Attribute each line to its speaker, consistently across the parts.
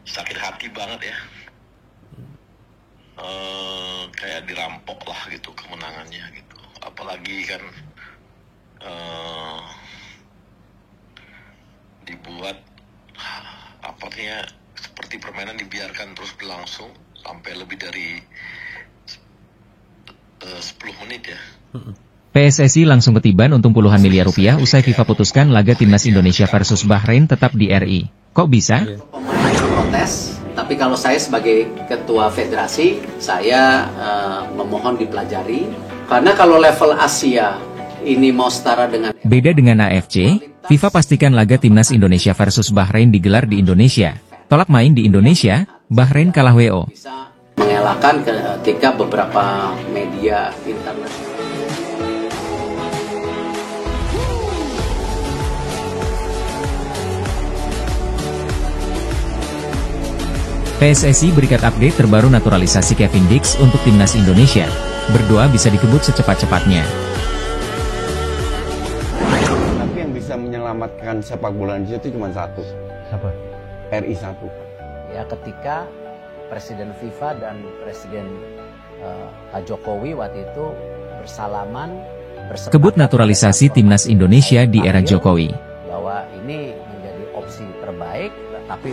Speaker 1: sakit hati banget ya. Kayak dirampok lah gitu kemenangannya gitu. Apalagi kan dibuat apanya seperti permainan dibiarkan terus berlangsung sampai lebih dari 10 menit ya.
Speaker 2: PSSI langsung ketiban untung puluhan miliar rupiah usai FIFA putuskan laga timnas Indonesia versus Bahrain tetap di RI. Kok bisa?
Speaker 3: Pemain protes, tapi kalau saya sebagai ketua federasi, saya memohon dipelajari. Karena kalau level Asia ini mau setara dengan...
Speaker 2: Beda dengan AFC, FIFA pastikan laga timnas Indonesia versus Bahrain digelar di Indonesia. Tolak main di Indonesia, Bahrain kalah WO.
Speaker 3: Bisa mengelakkan ketika beberapa media internasional.
Speaker 2: PSSI berikan update terbaru naturalisasi Kevin Dix untuk timnas Indonesia. Berdoa bisa dikebut secepat-cepatnya.
Speaker 4: Tapi yang bisa menyelamatkan sepak bola Indonesia itu cuma satu.
Speaker 5: Siapa?
Speaker 4: RI 1.
Speaker 3: Ya, ketika Presiden FIFA dan Presiden Pak Jokowi waktu itu bersalaman,
Speaker 2: Kebut naturalisasi timnas Indonesia di era Jokowi.
Speaker 3: Bahwa ini menjadi opsi terbaik, tapi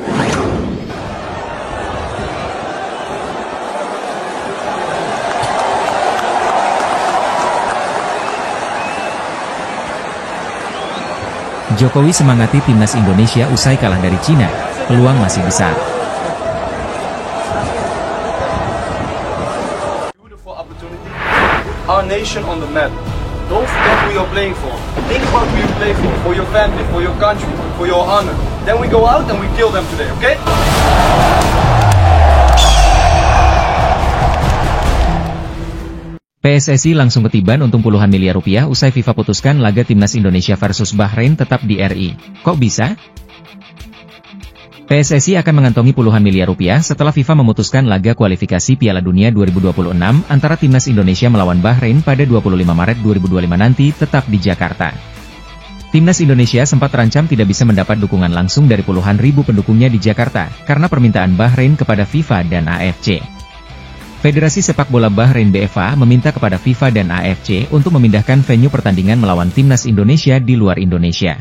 Speaker 2: Jokowi semangati timnas Indonesia usai kalah dari Cina, peluang masih besar.
Speaker 6: Our nation on the map. Don't forget who you're playing for. Think about who you play for your family, for your country, for your honor. Then we go out and we kill them today, okay?
Speaker 2: PSSI langsung ketiban untung puluhan miliar rupiah usai FIFA putuskan laga timnas Indonesia versus Bahrain tetap di RI. Kok bisa? PSSI akan mengantongi puluhan miliar rupiah setelah FIFA memutuskan laga kualifikasi Piala Dunia 2026 antara timnas Indonesia melawan Bahrain pada 25 Maret 2025 nanti tetap di Jakarta. Timnas Indonesia sempat terancam tidak bisa mendapat dukungan langsung dari puluhan ribu pendukungnya di Jakarta karena permintaan Bahrain kepada FIFA dan AFC. Federasi Sepak Bola Bahrain BFA meminta kepada FIFA dan AFC untuk memindahkan venue pertandingan melawan timnas Indonesia di luar Indonesia.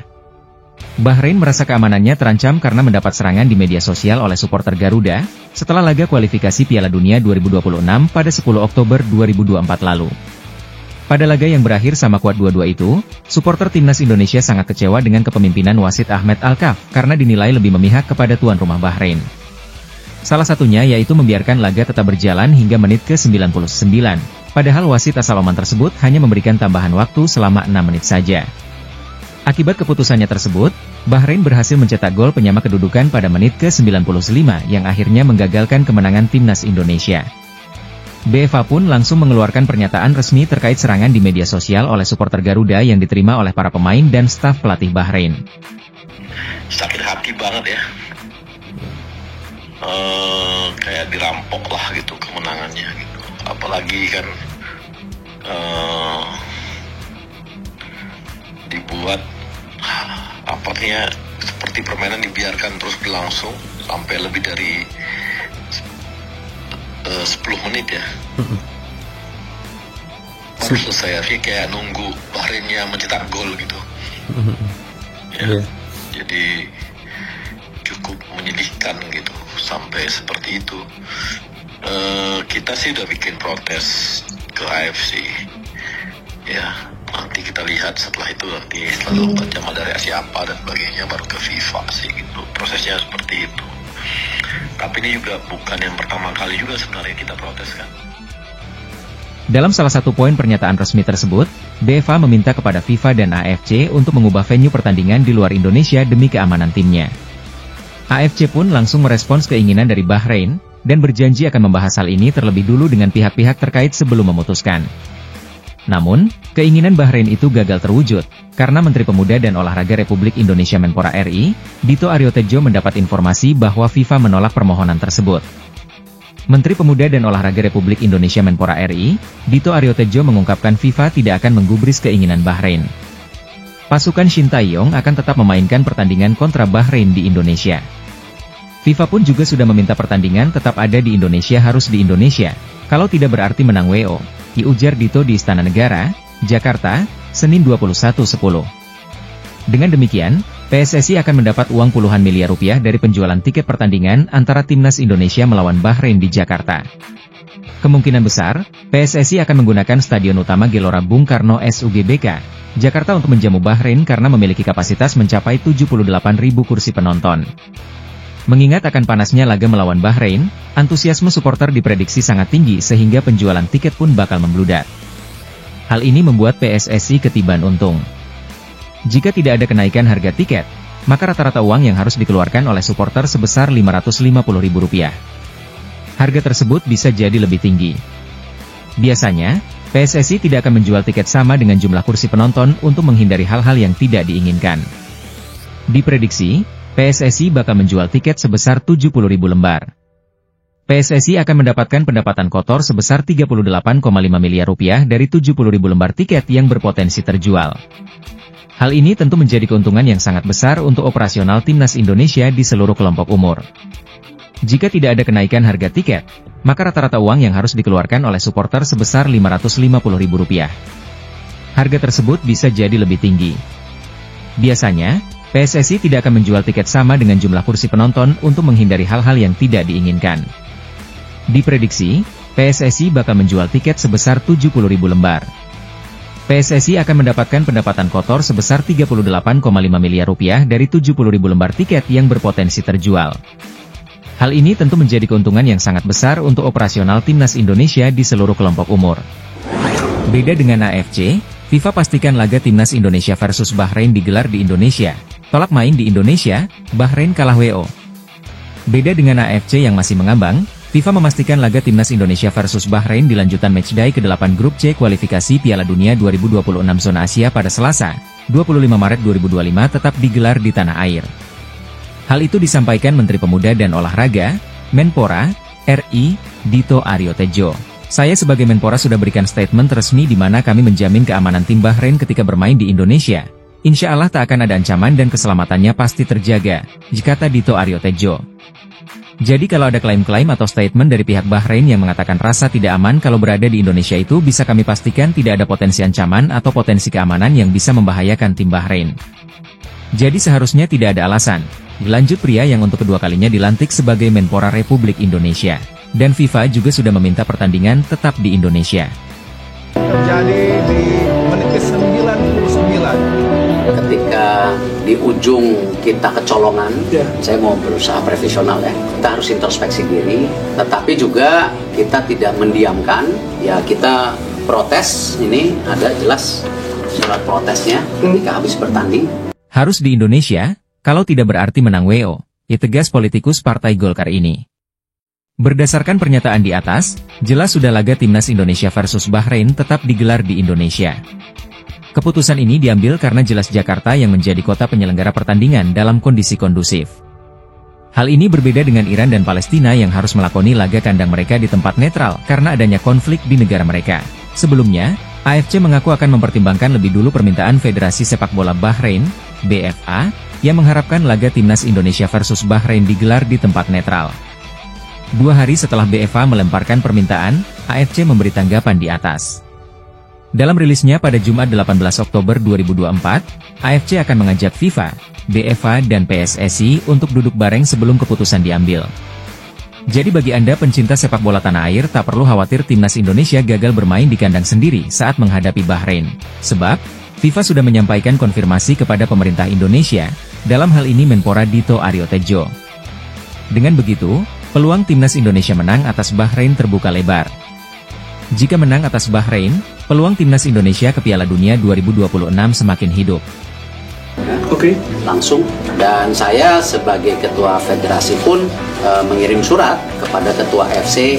Speaker 2: Bahrain merasa keamanannya terancam karena mendapat serangan di media sosial oleh supporter Garuda, setelah laga kualifikasi Piala Dunia 2026 pada 10 Oktober 2024 lalu. Pada laga yang berakhir sama kuat 2-2 itu, supporter timnas Indonesia sangat kecewa dengan kepemimpinan wasit Ahmed Alkaf karena dinilai lebih memihak kepada tuan rumah Bahrain. Salah satunya yaitu membiarkan laga tetap berjalan hingga menit ke-99, padahal wasit asal Oman tersebut hanya memberikan tambahan waktu selama 6 menit saja. Akibat keputusannya tersebut, Bahrain berhasil mencetak gol penyama kedudukan pada menit ke-95 yang akhirnya menggagalkan kemenangan timnas Indonesia. BFA pun langsung mengeluarkan pernyataan resmi terkait serangan di media sosial oleh supporter Garuda yang diterima oleh para pemain dan staf pelatih Bahrain.
Speaker 1: Sakit hati banget ya. Kayak dirampok lah gitu kemenangannya gitu. Apalagi kan dibuat apanya seperti permainan dibiarkan terus berlangsung sampai lebih dari 10 menit ya. Baru selesai artinya kayak nunggu Bahrainnya mencetak gol gitu. Ya, jadi cukup menyedihkan gitu sampai seperti itu. Kita sih udah bikin protes ke AFC ya, nanti kita lihat setelah itu, nanti setelah 24 jam dari siapa dan sebagainya baru ke FIFA sih gitu, prosesnya seperti itu. Tapi ini juga bukan yang pertama kali juga sebenarnya kita protes kan.
Speaker 2: Dalam salah satu poin pernyataan resmi tersebut, BFA meminta kepada FIFA dan AFC untuk mengubah venue pertandingan di luar Indonesia demi keamanan timnya. AFC pun langsung merespons keinginan dari Bahrain, dan berjanji akan membahas hal ini terlebih dulu dengan pihak-pihak terkait sebelum memutuskan. Namun, keinginan Bahrain itu gagal terwujud, karena Menteri Pemuda dan Olahraga Republik Indonesia Menpora RI, Dito Aryo Tejo mendapat informasi bahwa FIFA menolak permohonan tersebut. Menteri Pemuda dan Olahraga Republik Indonesia Menpora RI, Dito Aryo Tejo mengungkapkan FIFA tidak akan menggubris keinginan Bahrain. Pasukan Shin Tae-yong akan tetap memainkan pertandingan kontra Bahrain di Indonesia. FIFA pun juga sudah meminta pertandingan tetap ada di Indonesia harus di Indonesia, kalau tidak berarti menang WO, diujar Dito di Istana Negara, Jakarta, Senin 21/10. Dengan demikian, PSSI akan mendapat uang puluhan miliar rupiah dari penjualan tiket pertandingan antara Timnas Indonesia melawan Bahrain di Jakarta. Kemungkinan besar, PSSI akan menggunakan Stadion Utama Gelora Bung Karno SUGBK, Jakarta untuk menjamu Bahrain karena memiliki kapasitas mencapai 78.000 kursi penonton. Mengingat akan panasnya laga melawan Bahrain, antusiasme supporter diprediksi sangat tinggi sehingga penjualan tiket pun bakal membludak. Hal ini membuat PSSI ketiban untung. Jika tidak ada kenaikan harga tiket, maka rata-rata uang yang harus dikeluarkan oleh supporter sebesar Rp550.000. Harga tersebut bisa jadi lebih tinggi. Biasanya, PSSI tidak akan menjual tiket sama dengan jumlah kursi penonton untuk menghindari hal-hal yang tidak diinginkan. Diprediksi, PSSI bakal menjual tiket sebesar 70.000 lembar. PSSI akan mendapatkan pendapatan kotor sebesar Rp38,5 miliar dari 70.000 lembar tiket yang berpotensi terjual. Hal ini tentu menjadi keuntungan yang sangat besar untuk operasional Timnas Indonesia di seluruh kelompok umur. Jika tidak ada kenaikan harga tiket, maka rata-rata uang yang harus dikeluarkan oleh supporter sebesar Rp550.000. Harga tersebut bisa jadi lebih tinggi. Biasanya, PSSI tidak akan menjual tiket sama dengan jumlah kursi penonton untuk menghindari hal-hal yang tidak diinginkan. Diprediksi, PSSI bakal menjual tiket sebesar 70.000 lembar. PSSI akan mendapatkan pendapatan kotor sebesar Rp38,5 miliar dari 70.000 lembar tiket yang berpotensi terjual. Hal ini tentu menjadi keuntungan yang sangat besar untuk operasional Timnas Indonesia di seluruh kelompok umur. Beda dengan AFC, FIFA pastikan laga Timnas Indonesia versus Bahrain digelar di Indonesia. Tolak main di Indonesia, Bahrain kalah WO. Beda dengan AFC yang masih mengambang, FIFA memastikan laga Timnas Indonesia versus Bahrain di lanjutan matchday ke-8 Grup C kualifikasi Piala Dunia 2026 Zona Asia pada Selasa, 25 Maret 2025 tetap digelar di tanah air. Hal itu disampaikan Menteri Pemuda dan Olahraga, Menpora, RI, Dito Aryo Tejo. Saya sebagai Menpora sudah berikan statement resmi di mana kami menjamin keamanan tim Bahrain ketika bermain di Indonesia. Insya Allah tak akan ada ancaman dan keselamatannya pasti terjaga, kata Dito Aryo Tejo. Jadi kalau ada klaim-klaim atau statement dari pihak Bahrain yang mengatakan rasa tidak aman kalau berada di Indonesia itu bisa kami pastikan tidak ada potensi ancaman atau potensi keamanan yang bisa membahayakan tim Bahrain. Jadi seharusnya tidak ada alasan. Lanjut pria yang untuk kedua kalinya dilantik sebagai Menpora Republik Indonesia. Dan FIFA juga sudah meminta pertandingan tetap di Indonesia.
Speaker 4: Terjadi di menit ke-99.
Speaker 3: Ketika di ujung kita kecolongan, saya mau berusaha profesional ya. Kita harus introspeksi diri, tetapi juga kita tidak mendiamkan. Ya kita protes, ini ada jelas surat protesnya ketika habis bertanding.
Speaker 2: Harus di Indonesia, kalau tidak berarti menang WO, tegas politikus Partai Golkar ini. Berdasarkan pernyataan di atas, jelas sudah laga Timnas Indonesia versus Bahrain tetap digelar di Indonesia. Keputusan ini diambil karena jelas Jakarta yang menjadi kota penyelenggara pertandingan dalam kondisi kondusif. Hal ini berbeda dengan Iran dan Palestina yang harus melakoni laga kandang mereka di tempat netral karena adanya konflik di negara mereka. Sebelumnya, AFC mengaku akan mempertimbangkan lebih dulu permintaan Federasi Sepak Bola Bahrain, BFA, yang mengharapkan laga Timnas Indonesia versus Bahrain digelar di tempat netral. 2 hari setelah BFA melemparkan permintaan, AFC memberi tanggapan di atas. Dalam rilisnya pada Jumat 18 Oktober 2024, AFC akan mengajak FIFA, BFA dan PSSI untuk duduk bareng sebelum keputusan diambil. Jadi bagi Anda pencinta sepak bola tanah air tak perlu khawatir Timnas Indonesia gagal bermain di kandang sendiri saat menghadapi Bahrain. Sebab, FIFA sudah menyampaikan konfirmasi kepada pemerintah Indonesia, dalam hal ini Menpora Dito Aryo Tejo. Dengan begitu, peluang Timnas Indonesia menang atas Bahrain terbuka lebar. Jika menang atas Bahrain, peluang Timnas Indonesia ke Piala Dunia 2026 semakin hidup.
Speaker 3: Oke. Langsung, dan saya sebagai Ketua Federasi pun mengirim surat kepada Ketua FC,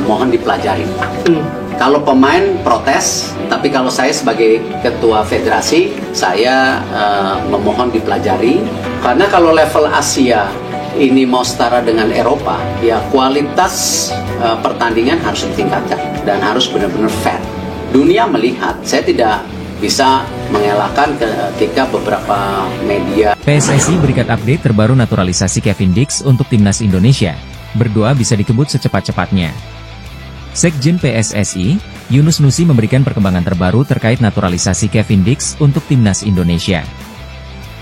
Speaker 3: mohon dipelajari. Kalau pemain protes, tapi kalau saya sebagai Ketua Federasi, saya memohon dipelajari. Karena kalau level Asia ini mau setara dengan Eropa, ya kualitas pertandingan harus ditingkatkan dan harus benar-benar fair. Dunia melihat, saya tidak bisa mengelakkan ketika beberapa media.
Speaker 2: PSSI berikan update terbaru naturalisasi Kevin Dix untuk timnas Indonesia. Berdoa bisa dikebut secepat-cepatnya. Sekjen PSSI, Yunus Nusi memberikan perkembangan terbaru terkait naturalisasi Kevin Dix untuk timnas Indonesia.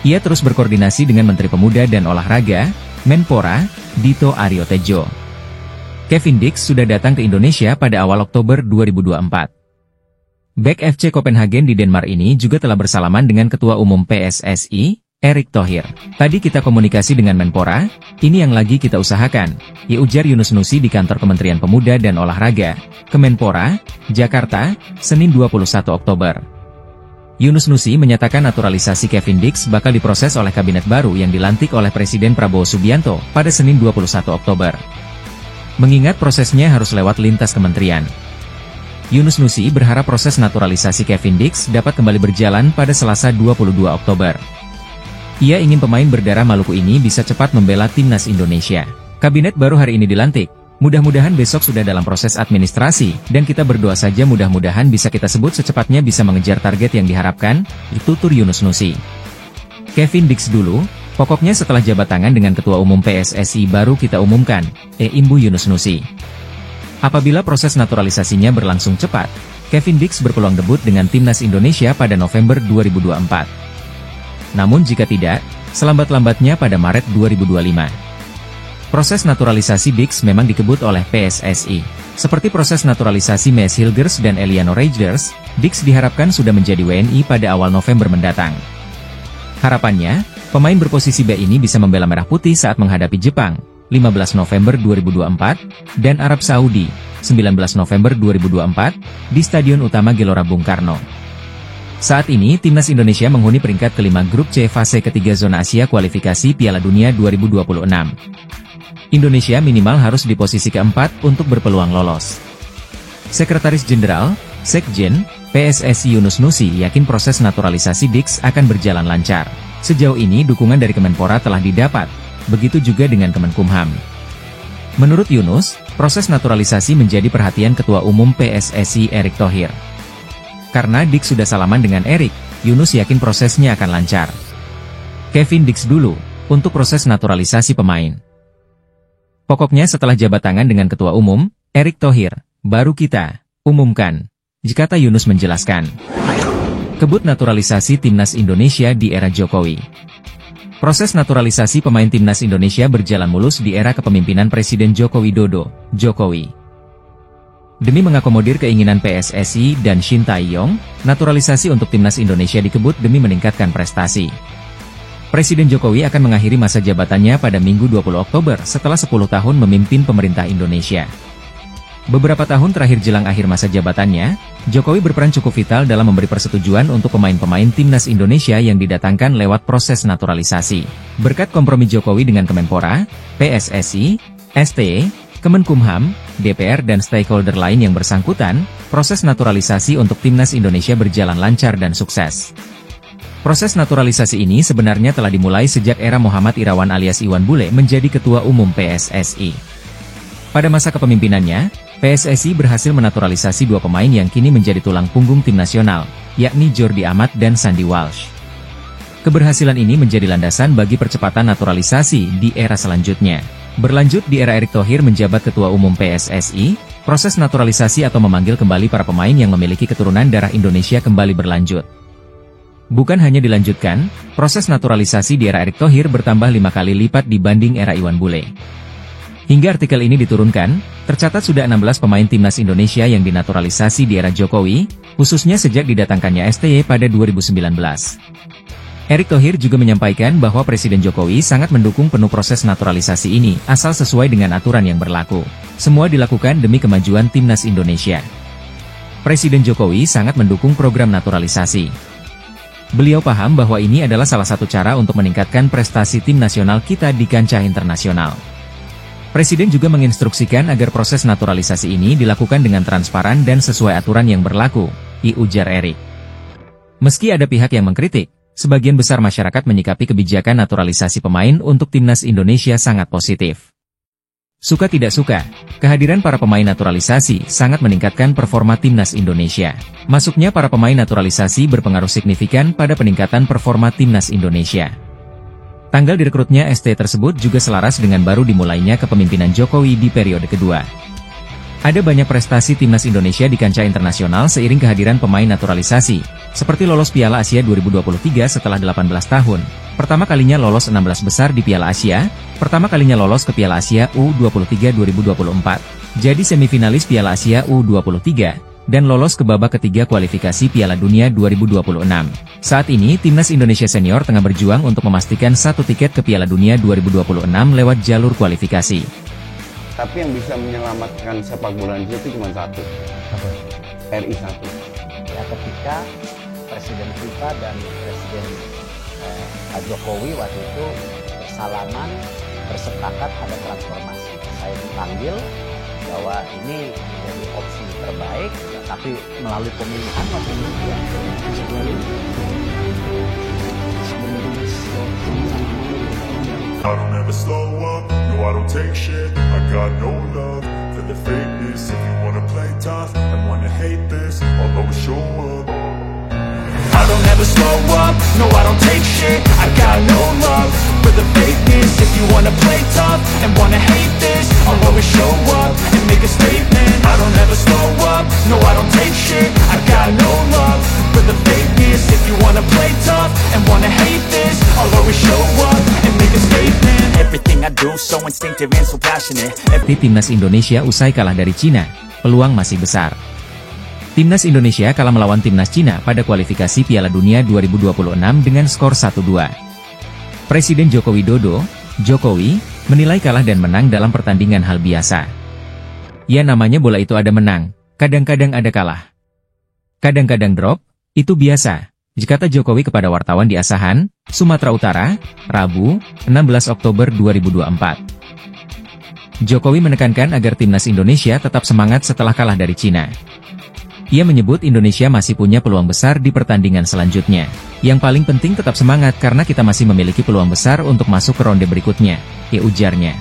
Speaker 2: Ia terus berkoordinasi dengan Menteri Pemuda dan Olahraga, Menpora, Dito Aryo Tejo. Kevin Dix sudah datang ke Indonesia pada awal Oktober 2024. Bek FC Copenhagen di Denmark ini juga telah bersalaman dengan Ketua Umum PSSI, Erick Thohir. Tadi kita komunikasi dengan Menpora, ini yang lagi kita usahakan, ujar Yunus Nusi di kantor Kementerian Pemuda dan Olahraga, Kemenpora, Jakarta, Senin 21 Oktober. Yunus Nusi menyatakan naturalisasi Kevin Dix bakal diproses oleh kabinet baru yang dilantik oleh Presiden Prabowo Subianto pada Senin 21 Oktober. Mengingat prosesnya harus lewat lintas kementerian. Yunus Nusi berharap proses naturalisasi Kevin Dix dapat kembali berjalan pada Selasa 22 Oktober. Ia ingin pemain berdarah Maluku ini bisa cepat membela timnas Indonesia. Kabinet baru hari ini dilantik. Mudah-mudahan besok sudah dalam proses administrasi, dan kita berdoa saja mudah-mudahan bisa kita sebut secepatnya bisa mengejar target yang diharapkan, tutur Yunus Nusi. Kevin Dix dulu, pokoknya setelah jabat tangan dengan Ketua Umum PSSI baru kita umumkan, imbu Yunus Nusi. Apabila proses naturalisasinya berlangsung cepat, Kevin Dix berpeluang debut dengan timnas Indonesia pada November 2024. Namun jika tidak, selambat-lambatnya pada Maret 2025. Proses naturalisasi Dix memang dikebut oleh PSSI. Seperti proses naturalisasi Mees Hilgers dan Eliano Reijers, Dix diharapkan sudah menjadi WNI pada awal November mendatang. Harapannya, pemain berposisi B ini bisa membela Merah Putih saat menghadapi Jepang, 15 November 2024, dan Arab Saudi, 19 November 2024, di Stadion Utama Gelora Bung Karno. Saat ini, timnas Indonesia menghuni peringkat kelima grup C fase ketiga zona Asia kualifikasi Piala Dunia 2026. Indonesia minimal harus di posisi keempat untuk berpeluang lolos. Sekretaris Jenderal, Sekjen, PSSI Yunus Nusi yakin proses naturalisasi Dix akan berjalan lancar. Sejauh ini dukungan dari Kemenpora telah didapat. Begitu juga dengan Kemenkumham. Menurut Yunus, proses naturalisasi menjadi perhatian Ketua Umum PSSI Erick Thohir. Karena Dix sudah salaman dengan Erick, Yunus yakin prosesnya akan lancar. Kevin Dix dulu, untuk proses naturalisasi pemain. Pokoknya setelah jabat tangan dengan Ketua Umum, Erick Thohir, baru kita umumkan, kata Yunus menjelaskan. Kebut naturalisasi timnas Indonesia di era Jokowi. Proses naturalisasi pemain timnas Indonesia berjalan mulus di era kepemimpinan Presiden Joko Widodo, Jokowi. Demi mengakomodir keinginan PSSI dan Shin Tae-yong, naturalisasi untuk timnas Indonesia dikebut demi meningkatkan prestasi. Presiden Jokowi akan mengakhiri masa jabatannya pada Minggu 20 Oktober setelah 10 tahun memimpin pemerintah Indonesia. Beberapa tahun terakhir jelang akhir masa jabatannya, Jokowi berperan cukup vital dalam memberi persetujuan untuk pemain-pemain timnas Indonesia yang didatangkan lewat proses naturalisasi. Berkat kompromi Jokowi dengan Kemenpora, PSSI, STE, Kemenkumham, DPR dan stakeholder lain yang bersangkutan, proses naturalisasi untuk timnas Indonesia berjalan lancar dan sukses. Proses naturalisasi ini sebenarnya telah dimulai sejak era Muhammad Irawan alias Iwan Bule menjadi Ketua Umum PSSI. Pada masa kepemimpinannya, PSSI berhasil menaturalisasi dua pemain yang kini menjadi tulang punggung tim nasional, yakni Jordi Amat dan Sandy Walsh. Keberhasilan ini menjadi landasan bagi percepatan naturalisasi di era selanjutnya. Berlanjut di era Erick Thohir menjabat Ketua Umum PSSI, proses naturalisasi atau memanggil kembali para pemain yang memiliki keturunan darah Indonesia kembali berlanjut. Bukan hanya dilanjutkan, proses naturalisasi di era Erick Thohir bertambah 5 kali lipat dibanding era Iwan Bule. Hingga artikel ini diturunkan, tercatat sudah 16 pemain timnas Indonesia yang dinaturalisasi di era Jokowi, khususnya sejak didatangkannya STY pada 2019. Erick Thohir juga menyampaikan bahwa Presiden Jokowi sangat mendukung penuh proses naturalisasi ini, asal sesuai dengan aturan yang berlaku. Semua dilakukan demi kemajuan timnas Indonesia. Presiden Jokowi sangat mendukung program naturalisasi. Beliau paham bahwa ini adalah salah satu cara untuk meningkatkan prestasi tim nasional kita di kancah internasional. Presiden juga menginstruksikan agar proses naturalisasi ini dilakukan dengan transparan dan sesuai aturan yang berlaku, ujar Erick. Meski ada pihak yang mengkritik, sebagian besar masyarakat menyikapi kebijakan naturalisasi pemain untuk timnas Indonesia sangat positif. Suka tidak suka, kehadiran para pemain naturalisasi sangat meningkatkan performa timnas Indonesia. Masuknya para pemain naturalisasi berpengaruh signifikan pada peningkatan performa timnas Indonesia. Tanggal direkrutnya ST tersebut juga selaras dengan baru dimulainya kepemimpinan Jokowi di periode kedua. Ada banyak prestasi timnas Indonesia di kancah internasional seiring kehadiran pemain naturalisasi, seperti lolos Piala Asia 2023 setelah 18 tahun, pertama kalinya lolos 16 besar di Piala Asia, pertama kalinya lolos ke Piala Asia U23 2024, jadi semifinalis Piala Asia U23, dan lolos ke babak ketiga kualifikasi Piala Dunia 2026. Saat ini, timnas Indonesia senior tengah berjuang untuk memastikan satu tiket ke Piala Dunia 2026 lewat jalur kualifikasi.
Speaker 4: Tapi yang bisa menyelamatkan sepak bola Indonesia itu cuma satu. Apa? RI 1.
Speaker 5: Ya, ketika Presiden FIFA dan Presiden Pak Jokowi waktu itu bersalaman, bersepakat ada transformasi. Saya dipanggil bahwa ini menjadi opsi terbaik, tapi melalui pemilihan waktu itu ya.
Speaker 7: I don't ever slow up, no I don't take shit. I got no love for the fakeness. If you wanna play tough and wanna hate this, I'll always show up. I don't ever slow up, no I don't take shit. I got no love for the fakeness. If you wanna play tough and wanna hate this, I'll always show up and make a statement. I don't ever slow up, no I don't take shit. I got no love for the fakeness. If you wanna play tough and wanna hate this, I'll always show up and make a statement. Everything I do so instinctive and so passionate.
Speaker 2: Timnas Indonesia usai kalah dari Cina, peluang masih besar. Timnas Indonesia kalah melawan Timnas Cina pada kualifikasi Piala Dunia 2026 dengan skor 1-2. Presiden Joko Widodo, Jokowi, menilai kalah dan menang dalam pertandingan hal biasa. Ya namanya bola itu ada menang, kadang-kadang ada kalah. Kadang-kadang drop, itu biasa, kata Jokowi kepada wartawan di Asahan, Sumatera Utara, Rabu, 16 Oktober 2024. Jokowi menekankan agar Timnas Indonesia tetap semangat setelah kalah dari Cina. Ia menyebut Indonesia masih punya peluang besar di pertandingan selanjutnya. Yang paling penting tetap semangat karena kita masih memiliki peluang besar untuk masuk ke ronde berikutnya, ujarnya.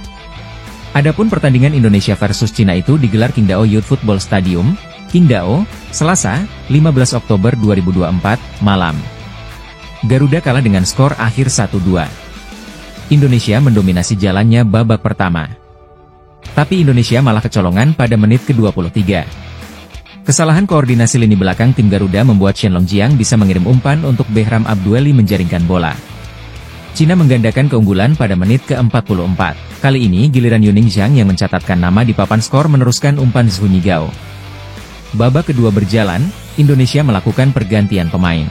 Speaker 2: Adapun pertandingan Indonesia versus Cina itu digelar Qingdao Youth Football Stadium, Qingdao, Selasa, 15 Oktober 2024, malam. Garuda kalah dengan skor akhir 1-2. Indonesia mendominasi jalannya babak pertama. Tapi Indonesia malah kecolongan pada menit ke-23. Kesalahan koordinasi lini belakang tim Garuda membuat Shen Longjiang bisa mengirim umpan untuk Behram Abdueli menjaringkan bola. Cina menggandakan keunggulan pada menit ke-44. Kali ini giliran Yuning Zhang yang mencatatkan nama di papan skor meneruskan umpan Zhu Nigao. Babak kedua berjalan, Indonesia melakukan pergantian pemain.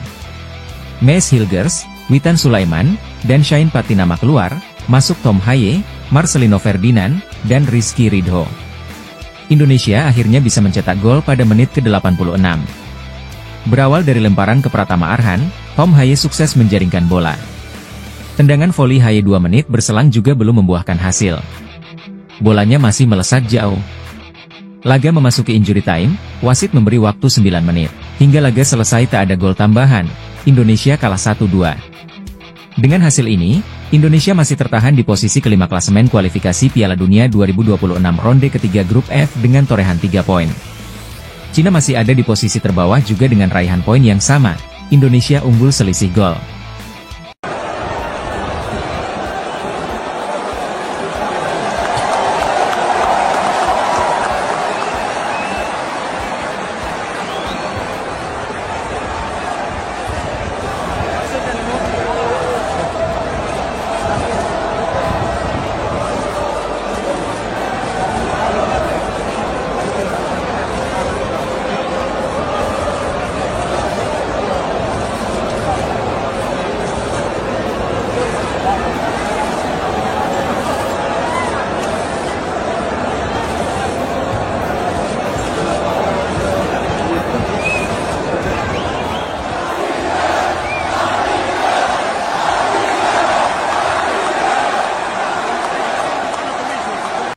Speaker 2: Mes Hilgers, Witan Sulaiman, dan Shain Patinama keluar, masuk Tom Haye, Marcelino Ferdinand, dan Rizky Ridho. Indonesia akhirnya bisa mencetak gol pada menit ke-86. Berawal dari lemparan ke Pratama Arhan, Tom Haye sukses menjaringkan bola. Tendangan voli Haye 2 menit berselang juga belum membuahkan hasil. Bolanya masih melesat jauh. Laga memasuki injury time, wasit memberi waktu 9 menit. Hingga laga selesai tak ada gol tambahan, Indonesia kalah 1-2. Dengan hasil ini, Indonesia masih tertahan di posisi kelima klasemen kualifikasi Piala Dunia 2026 ronde ketiga grup F dengan torehan 3 poin. Cina masih ada di posisi terbawah juga dengan raihan poin yang sama, Indonesia unggul selisih gol.